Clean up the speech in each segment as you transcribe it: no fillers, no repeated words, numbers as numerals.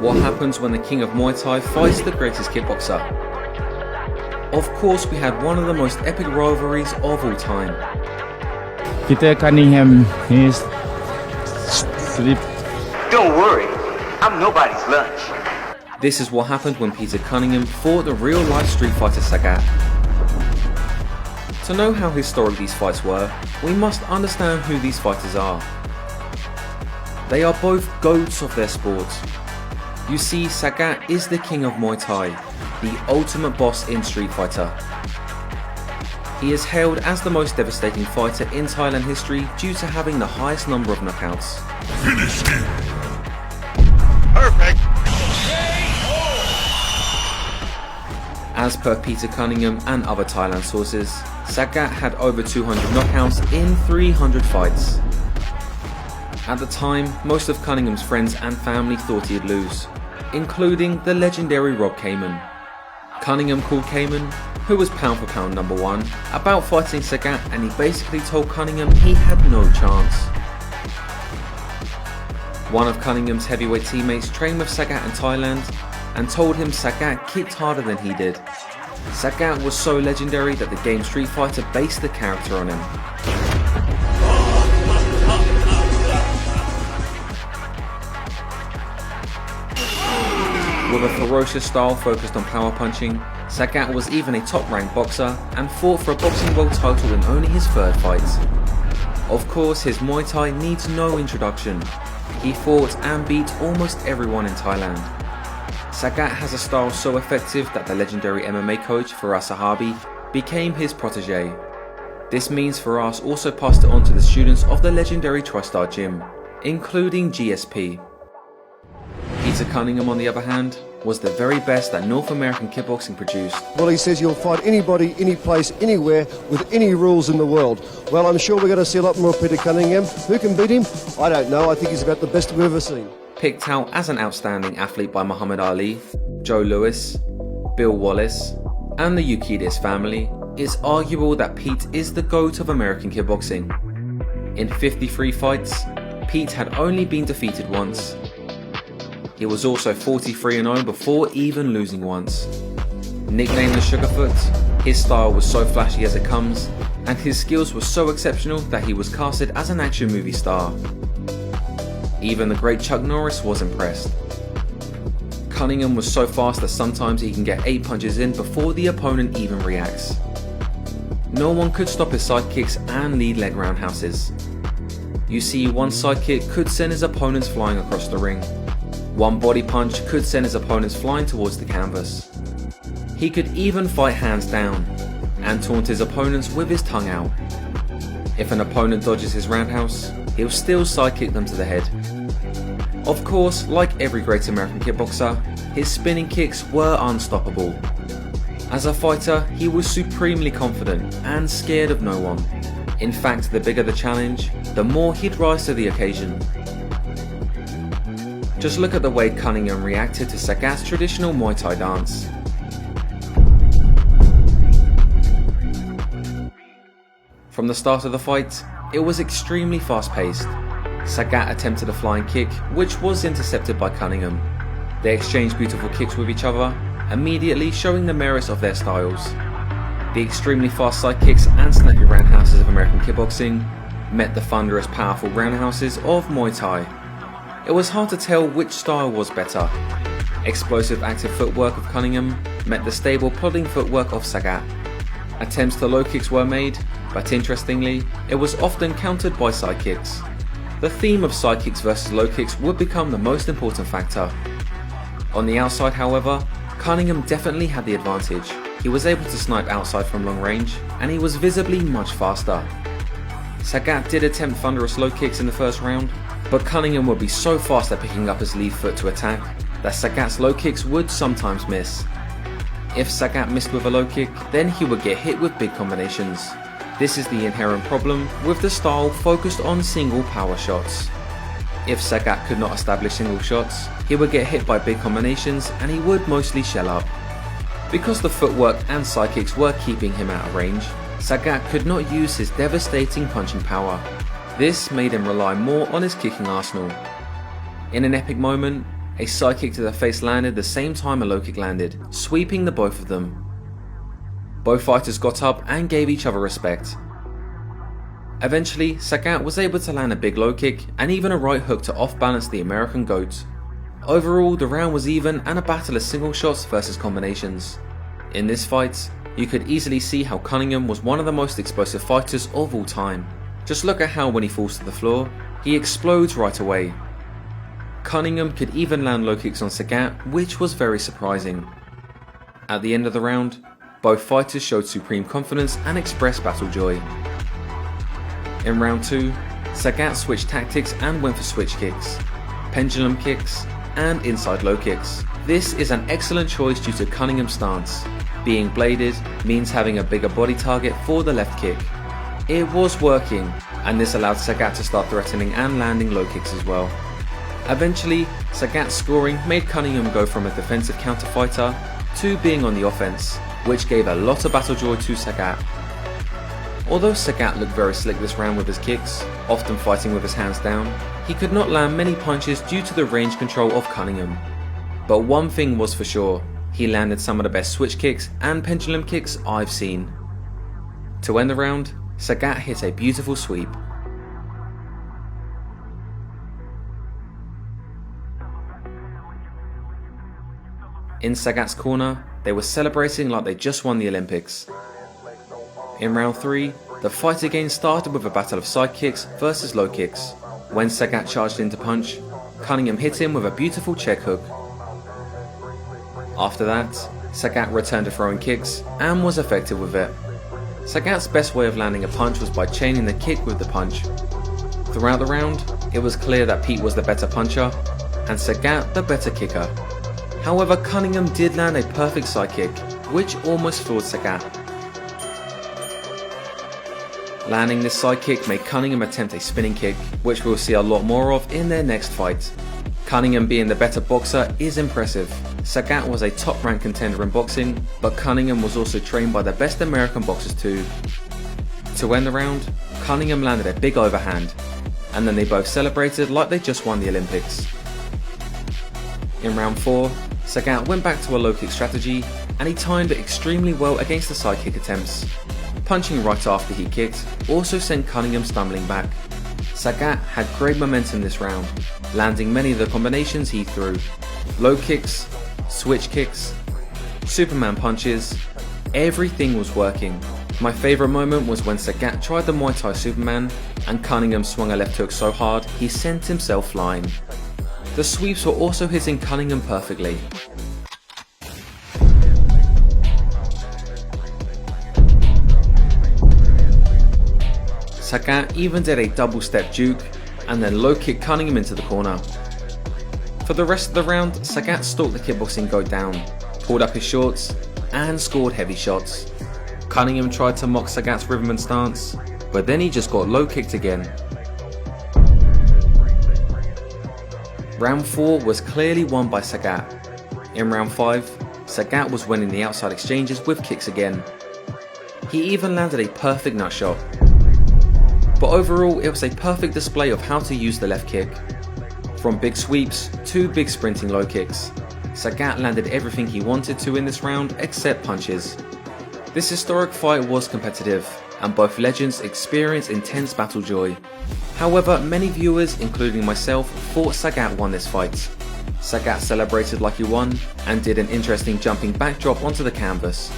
What happens when the king of Muay Thai fights the greatest kickboxer? Of course, we had one of the most epic rivalries of all time. Peter Cunningham, he's sleep. Don't worry, I'm nobody's lunch. This is what happened when Peter Cunningham fought the real-life Street Fighter Sagat. To know how historic these fights were, we must understand who these fighters are. They are both GOATs of their sports. You see, Sagat is the king of Muay Thai, the ultimate boss in Street Fighter. He is hailed as the most devastating fighter in Thailand history due to having the highest number of knockouts. Finish him! Perfect! As per Peter Cunningham and other Thailand sources, Sagat had over 200 knockouts in 300 fights. At the time, most of Cunningham's friends and family thought he'd lose, including the legendary Rob Kamen. Cunningham called Kamen, who was pound for pound number one, about fighting Sagat, and he basically told Cunningham he had no chance. One of Cunningham's heavyweight teammates trained with Sagat in Thailand and told him Sagat kicked harder than he did. Sagat was so legendary that the game Street Fighter based the character on him. With a ferocious style focused on power punching, Sagat was even a top-ranked boxer and fought for a boxing world title in only his third fight. Of course, his Muay Thai needs no introduction. He fought and beat almost everyone in Thailand. Sagat has a style so effective that the legendary MMA coach Firas Zahabi became his protege. This means Firas also passed it on to the students of the legendary TriStar Gym, including GSP. Peter Cunningham, on the other hand, was the very best that North American kickboxing produced. Well, he says you'll fight anybody, any place, anywhere, with any rules in the world. Well, I'm sure we're going to see a lot more of Peter Cunningham. Who can beat him? I don't know. I think he's about the best we've ever seen. Picked out as an outstanding athlete by Muhammad Ali, Joe Louis, Bill Wallace, and the Euclides family, it's arguable that Pete is the GOAT of American kickboxing. In 53 fights, Pete had only been defeated once. He was also 43-0 before even losing once. Nicknamed the Sugarfoot, his style was so flashy as it comes, and his skills were so exceptional that he was casted as an action movie star. Even the great Chuck Norris was impressed. Cunningham was so fast that sometimes he can get 8 punches in before the opponent even reacts. No one could stop his side kicks and lead leg roundhouses. You see, one side kick could send his opponents flying across the ring. One body punch could send his opponents flying towards the canvas. He could even fight hands down and taunt his opponents with his tongue out. If an opponent dodges his roundhouse, he'll still sidekick them to the head. Of course, like every great American kickboxer, his spinning kicks were unstoppable. As a fighter, he was supremely confident and scared of no one. In fact, the bigger the challenge, the more he'd rise to the occasion. Just look at the way Cunningham reacted to Sagat's traditional Muay Thai dance. From the start of the fight, it was extremely fast-paced. Sagat attempted a flying kick, which was intercepted by Cunningham. They exchanged beautiful kicks with each other, immediately showing the merits of their styles. The extremely fast side kicks and snappy roundhouses of American kickboxing met the thunderous, powerful roundhouses of Muay Thai. It was hard to tell which style was better. Explosive active footwork of Cunningham met the stable plodding footwork of Sagat. Attempts to low kicks were made, but interestingly, it was often countered by side kicks. The theme of side kicks versus low kicks would become the most important factor. On the outside, however, Cunningham definitely had the advantage. He was able to snipe outside from long range, and he was visibly much faster. Sagat did attempt thunderous low kicks in the first round, but Cunningham would be so fast at picking up his lead foot to attack that Sagat's low kicks would sometimes miss. If Sagat missed with a low kick, then he would get hit with big combinations. This is the inherent problem with the style focused on single power shots. If Sagat could not establish single shots, he would get hit by big combinations and he would mostly shell up. Because the footwork and side kicks were keeping him out of range, Sagat could not use his devastating punching power. This made him rely more on his kicking arsenal. In an epic moment, A side kick to the face landed the same time a low kick landed, sweeping the both of them. Both fighters got up and gave each other respect. Eventually, Sagat was able to land a big low kick and even a right hook to off-balance the American GOAT. Overall, the round was even and a battle of single shots versus combinations. In this fight, you could easily see how Cunningham was one of the most explosive fighters of all time. Just look at how when he falls to the floor, he explodes right away. Cunningham could even land low kicks on Sagat, which was very surprising. At the end of the round, both fighters showed supreme confidence and expressed battle joy. In round 2, Sagat switched tactics and went for switch kicks, pendulum kicks, and inside low kicks. This is an excellent choice due to Cunningham's stance. Being bladed means having a bigger body target for the left kick. It was working, and this allowed Sagat to start threatening and landing low kicks as well. Eventually, Sagat's scoring made Cunningham go from a defensive counter fighter to being on the offense, which gave a lot of battle joy to Sagat. Although Sagat looked very slick this round with his kicks, often fighting with his hands down, he could not land many punches due to the range control of Cunningham. But one thing was for sure, he landed some of the best switch kicks and pendulum kicks I've seen. To end the round, Sagat hit a beautiful sweep. In Sagat's corner, they were celebrating like they just won the Olympics. In round 3, the fight again started with a battle of side kicks versus low kicks. When Sagat charged in to punch, Cunningham hit him with a beautiful check hook. After that, Sagat returned to throwing kicks and was effective with it. Sagat's best way of landing a punch was by chaining the kick with the punch. Throughout the round, it was clear that Pete was the better puncher and Sagat the better kicker. However, Cunningham did land a perfect side kick, which almost floored Sagat. Landing this side kick made Cunningham attempt a spinning kick, which we'll see a lot more of in their next fight. Cunningham being the better boxer is impressive. Sagat was a top-ranked contender in boxing, but Cunningham was also trained by the best American boxers too. To end the round, Cunningham landed a big overhand, and then they both celebrated like they just won the Olympics. In round 4, Sagat went back to a low kick strategy, and he timed it extremely well against the side kick attempts. Punching right after he kicked also sent Cunningham stumbling back. Sagat had great momentum this round, landing many of the combinations he threw. Low kicks, switch kicks, Superman punches, everything was working. My favourite moment was when Sagat tried the Muay Thai Superman and Cunningham swung a left hook so hard he sent himself flying. The sweeps were also hitting Cunningham perfectly. Sagat even did a double step juke and then low kicked Cunningham into the corner. For the rest of the round, Sagat stalked the kickboxing GOAT down, pulled up his shorts and scored heavy shots. Cunningham tried to mock Sagat's rhythm and stance, but then he just got low kicked again. Round 4 was clearly won by Sagat. In round 5, Sagat was winning the outside exchanges with kicks again. He even landed a perfect nut shot. But overall, it was a perfect display of how to use the left kick. From big sweeps to big sprinting low kicks, Sagat landed everything he wanted to in this round except punches. This historic fight was competitive, and both legends experienced intense battle joy. However, many viewers, including myself, thought Sagat won this fight. Sagat celebrated like he won, and did an interesting jumping backdrop onto the canvas.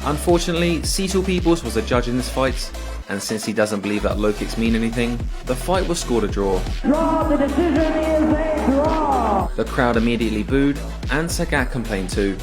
Unfortunately, Cecil Peoples was a judge in this fight, and since he doesn't believe that low kicks mean anything, the fight was scored a draw. The decision is a draw! The crowd immediately booed, and Sagat complained too.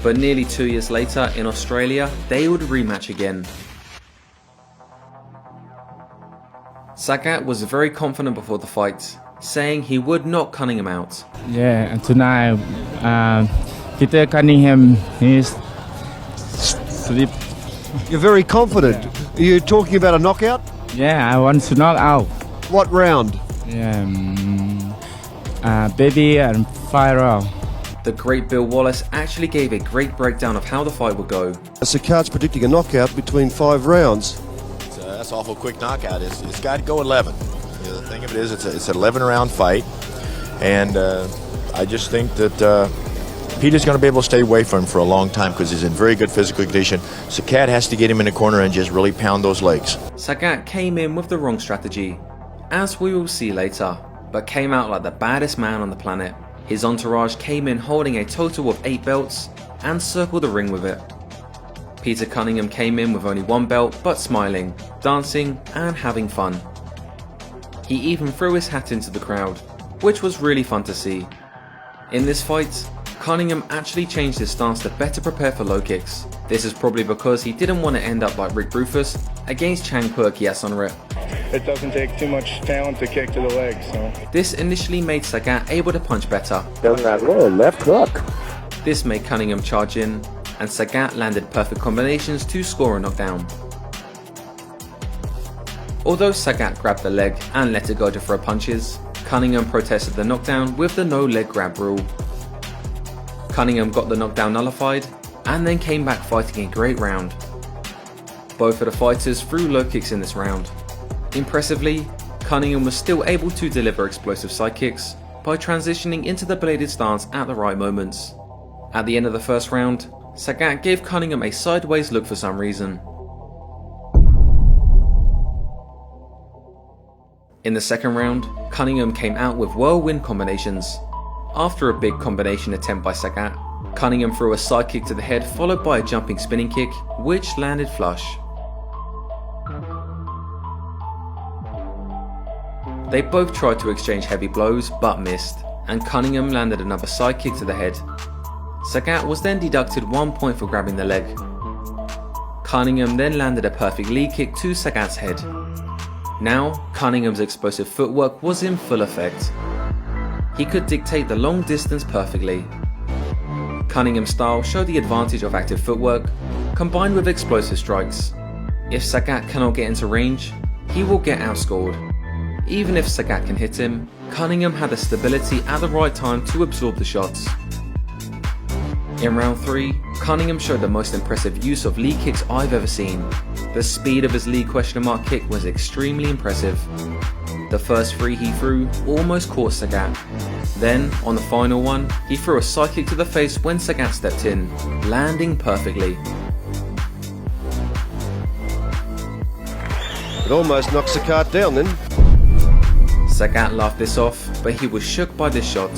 But nearly 2 years later, in Australia, they would rematch again. Sagat was very confident before the fight, saying he would knock Cunningham out. Yeah, and tonight, Peter Cunningham is sleep. You're very confident. Are you talking about a knockout? Yeah, I want to knock out. What round? Yeah, baby and 5 round. The great Bill Wallace actually gave a great breakdown of how the fight would go. Sagat's predicting a knockout between 5 rounds. That's awful quick knockout. It's got to go 11. You know, the thing of it is, it's an 11-round fight, and I just think that Peter's going to be able to stay away from him for a long time because he's in very good physical condition. Sagat has to get him in the corner and just really pound those legs. Sagat came in with the wrong strategy, as we will see later, but came out like the baddest man on the planet. His entourage came in holding a total of 8 belts and circled the ring with it. Peter Cunningham came in with only 1 belt, but smiling, dancing and having fun. He even threw his hat into the crowd, which was really fun to see. In this fight, Cunningham actually changed his stance to better prepare for low kicks. This is probably because he didn't want to end up like Rick Rufus against Chang Perkiasunrep. It doesn't take too much talent to kick to the leg, so. This initially made Sagat able to punch better. Doesn't that roll, left hook. This made Cunningham charge in, and Sagat landed perfect combinations to score a knockdown. Although Sagat grabbed the leg and let it go to throw punches, Cunningham protested the knockdown with the no leg grab rule. Cunningham got the knockdown nullified and then came back fighting a great round. Both of the fighters threw low kicks in this round. Impressively, Cunningham was still able to deliver explosive side kicks by transitioning into the bladed stance at the right moments. At the end of the first round, Sagat gave Cunningham a sideways look for some reason. In the second round, Cunningham came out with whirlwind combinations. After a big combination attempt by Sagat, Cunningham threw a side kick to the head followed by a jumping spinning kick, which landed flush. They both tried to exchange heavy blows but missed, and Cunningham landed another side kick to the head. Sagat was then deducted 1 point for grabbing the leg. Cunningham then landed a perfect lead kick to Sagat's head. Now, Cunningham's explosive footwork was in full effect. He could dictate the long distance perfectly. Cunningham's style showed the advantage of active footwork combined with explosive strikes. If Sagat cannot get into range, he will get outscored. Even if Sagat can hit him, Cunningham had the stability at the right time to absorb the shots. In round 3, Cunningham showed the most impressive use of lead kicks I've ever seen. The speed of his lead question mark kick was extremely impressive. The first 3 he threw almost caught Sagat. Then, on the final one, he threw a side kick to the face when Sagat stepped in, landing perfectly. It almost knocks Sagat down then. Sagat laughed this off, but he was shook by this shot.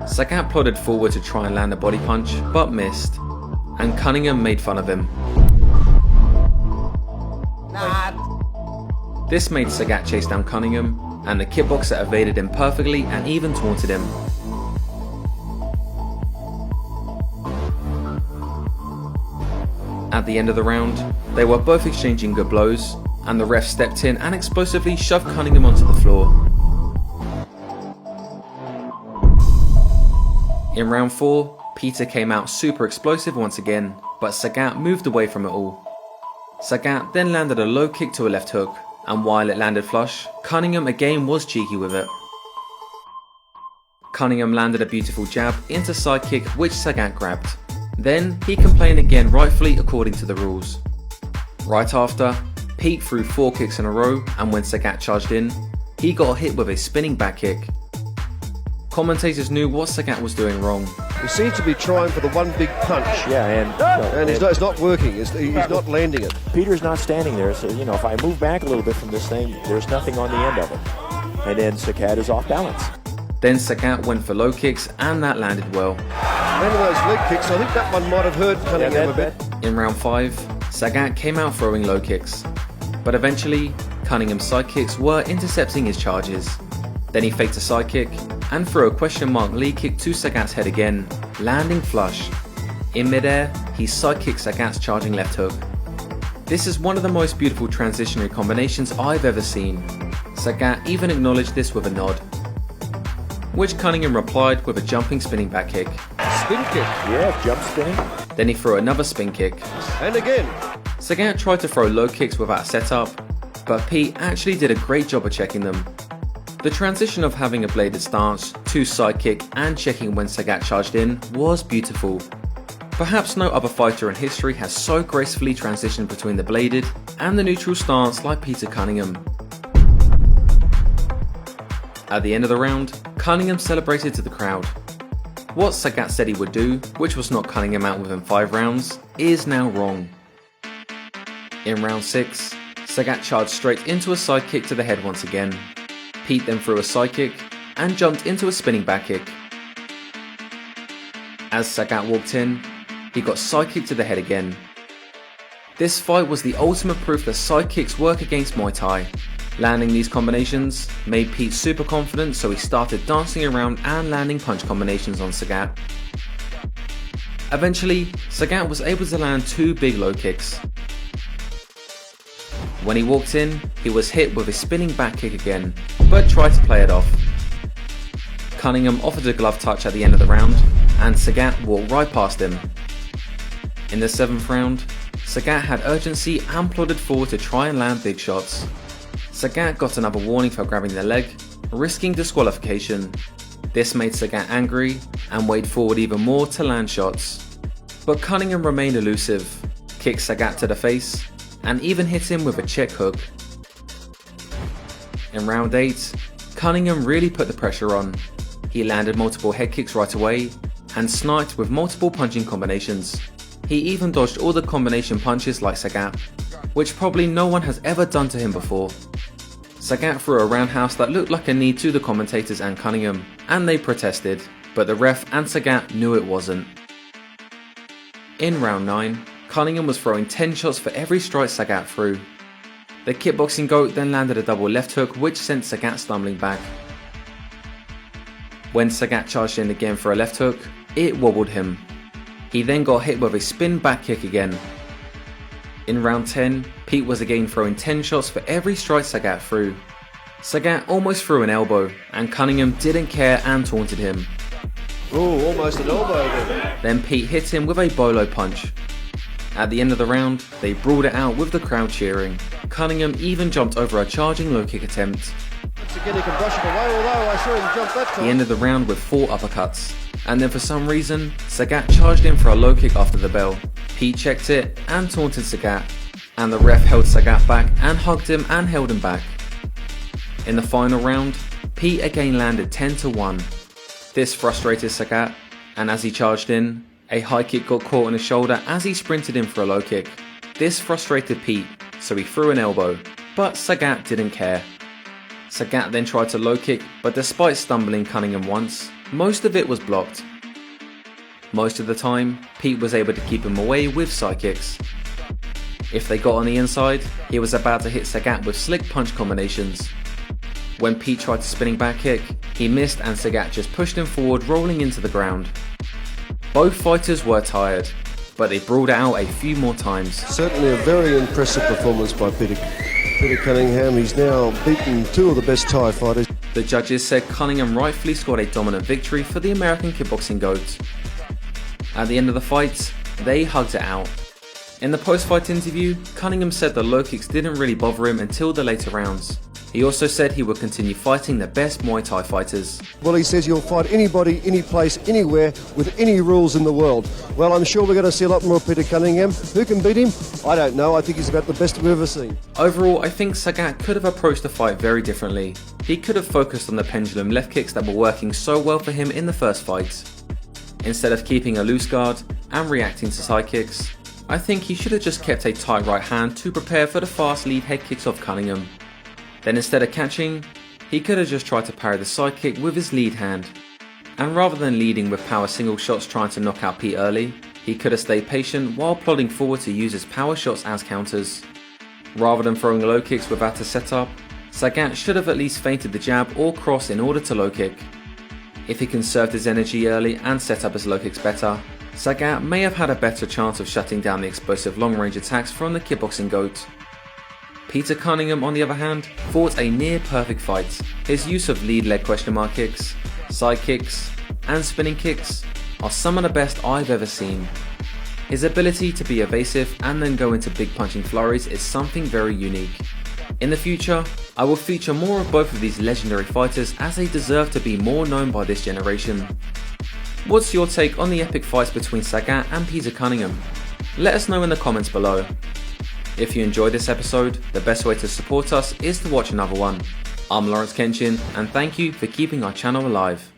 Sagat plodded forward to try and land a body punch, but missed, and Cunningham made fun of him. This made Sagat chase down Cunningham, and the kickboxer evaded him perfectly and even taunted him. At the end of the round, they were both exchanging good blows, and the ref stepped in and explosively shoved Cunningham onto the floor. In round 4, Peter came out super explosive once again, but Sagat moved away from it all. Sagat then landed a low kick to a left hook, and while it landed flush, Cunningham again was cheeky with it. Cunningham landed a beautiful jab into side kick which Sagat grabbed. Then he complained again, rightfully according to the rules. Right after, Pete threw 4 kicks in a row, and when Sagat charged in, he got hit with a spinning back kick. Commentators knew what Sagat was doing wrong. He seems to be trying for the one big punch. Yeah, And it's not working. He's not landing it. Peter's not standing there, so if I move back a little bit from this thing, there's nothing on the end of it. And then Sagat is off balance. Then Sagat went for low kicks, and that landed well. Landing those leg kicks, I think that one might have hurt Cunningham a bit. In round 5, Sagat came out throwing low kicks, but eventually, Cunningham's side kicks were intercepting his charges. Then he faked a side kick and threw a question mark lead kick to Sagat's head again, landing flush. In midair, he side kicked Sagat's charging left hook. This is one of the most beautiful transitionary combinations I've ever seen. Sagat even acknowledged this with a nod, which Cunningham replied with a jumping spinning back kick. Spin kick. Yeah, jump spinning. Then he threw another spin kick. And again. Sagat tried to throw low kicks without a setup, but Pete actually did a great job of checking them. The transition of having a bladed stance to side kick and checking when Sagat charged in was beautiful. Perhaps no other fighter in history has so gracefully transitioned between the bladed and the neutral stance like Peter Cunningham. At the end of the round, Cunningham celebrated to the crowd. What Sagat said he would do, which was knock Cunningham out within 5 rounds, is now wrong. In round 6, Sagat charged straight into a side kick to the head once again. Pete then threw a side kick and jumped into a spinning back kick. As Sagat walked in, he got side kicked to the head again. This fight was the ultimate proof that side kicks work against Muay Thai. Landing these combinations made Pete super confident, so he started dancing around and landing punch combinations on Sagat. Eventually, Sagat was able to land 2 big low kicks. When he walked in, he was hit with a spinning back kick again, but tried to play it off. Cunningham offered a glove touch at the end of the round, and Sagat walked right past him. In the 7th round, Sagat had urgency and plodded forward to try and land big shots. Sagat got another warning for grabbing the leg, risking disqualification. This made Sagat angry and weighed forward even more to land shots. But Cunningham remained elusive, kicked Sagat to the face, and even hit him with a check hook. In round 8, Cunningham really put the pressure on. He landed multiple head kicks right away and sniped with multiple punching combinations. He even dodged all the combination punches like Sagat, which probably no one has ever done to him before. Sagat threw a roundhouse that looked like a knee to the commentators and Cunningham, and they protested, but the ref and Sagat knew it wasn't. In round 9, Cunningham was throwing 10 shots for every strike Sagat threw. The kickboxing GOAT then landed a double left hook which sent Sagat stumbling back. When Sagat charged in again for a left hook, it wobbled him. He then got hit with a spin back kick again. In round 10, Pete was again throwing 10 shots for every strike Sagat threw. Sagat almost threw an elbow, and Cunningham didn't care and taunted him. Oh, almost an elbow then. Then Pete hit him with a bolo punch. At the end of the round, they brawled it out with the crowd cheering. Cunningham even jumped over a charging low kick attempt. Once again he can brush it away, although I saw him jump that time. He ended the round with 4 uppercuts, and then for some reason, Sagat charged in for a low kick after the bell. Pete checked it and taunted Sagat, and the ref held Sagat back and hugged him and held him back. In the final round, Pete again landed 10-1. This frustrated Sagat, and as he charged in, a high kick got caught on his shoulder as he sprinted in for a low kick. This frustrated Pete, so he threw an elbow, but Sagat didn't care. Sagat then tried to low kick, but despite stumbling Cunningham once, most of it was blocked. Most of the time, Pete was able to keep him away with side kicks. If they got on the inside, he was about to hit Sagat with slick punch combinations. When Pete tried to spinning back kick, he missed and Sagat just pushed him forward, rolling into the ground. Both fighters were tired, but they brawled it out a few more times. Certainly a very impressive performance by Peter Cunningham. He's now beaten 2 of the best Thai fighters. The judges said Cunningham rightfully scored a dominant victory for the American kickboxing GOAT. At the end of the fight, they hugged it out. In the post-fight interview, Cunningham said the low kicks didn't really bother him until the later rounds. He also said he would continue fighting the best Muay Thai fighters. Well, he says he'll fight anybody, any place, anywhere, with any rules in the world. Well, I'm sure we're going to see a lot more of Peter Cunningham. Who can beat him? I don't know. I think he's about the best we've ever seen. Overall, I think Sagat could have approached the fight very differently. He could have focused on the pendulum left kicks that were working so well for him in the first fight. Instead of keeping a loose guard and reacting to side kicks, I think he should have just kept a tight right hand to prepare for the fast lead head kicks of Cunningham. Then instead of catching, he could have just tried to parry the side kick with his lead hand. And rather than leading with power single shots trying to knock out Pete early, he could have stayed patient while plodding forward to use his power shots as counters. Rather than throwing low kicks without a setup, Sagat should have at least feinted the jab or cross in order to low kick. If he conserved his energy early and set up his low kicks better, Sagat may have had a better chance of shutting down the explosive long range attacks from the kickboxing GOAT. Peter Cunningham, on the other hand, fought a near perfect fight. His use of lead leg question mark kicks, side kicks, and spinning kicks are some of the best I've ever seen. His ability to be evasive and then go into big punching flurries is something very unique. In the future, I will feature more of both of these legendary fighters as they deserve to be more known by this generation. What's your take on the epic fights between Sagat and Peter Cunningham? Let us know in the comments below. If you enjoyed this episode, the best way to support us is to watch another one. I'm Lawrence Kenshin, and thank you for keeping our channel alive.